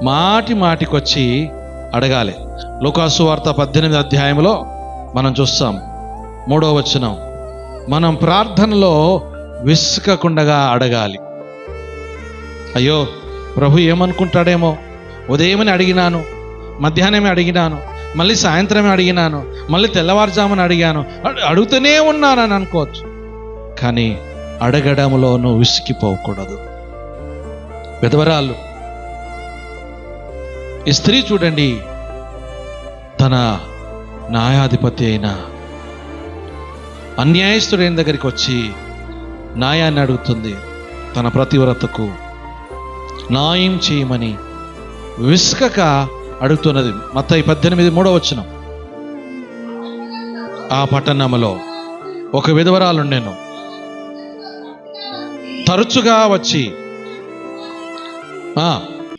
మాటి మాటికొచ్చి అడగాలి. లూకాసు వార్త 18 అధ్యాయంలో మనం చూస్తాం 3వ వచనం, మనం ప్రార్థనలో విసుకకుండగా అడగాలి. అయ్యో ప్రభు ఏమనుకుంటాడేమో, ఉదయమని అడిగినాను, మధ్యాహ్నమే అడిగినాను, మళ్ళీ సాయంత్రమే అడిగినాను, మళ్ళీ తెల్లవారుజామున అడిగాను, అడుగుతూనే ఉన్నానని అనుకోవచ్చు. కానీ అడగడంలో నువ్వు విసిగిపోకూడదు. విధవరాలు ఈ స్త్రీ చూడండి, తన న్యాయాధిపతి అయిన అన్యాయస్తుడైన దగ్గరికి వచ్చి న్యాయాన్ని అడుగుతుంది. తన ప్రతివ్రతకు న్యాయం చేయమని విసుకక అడుగుతున్నది. మత్తయి 18:3 వచనం, ఆ పట్టణంలో ఒక విధవరాలుండెను. తరచుగా వచ్చి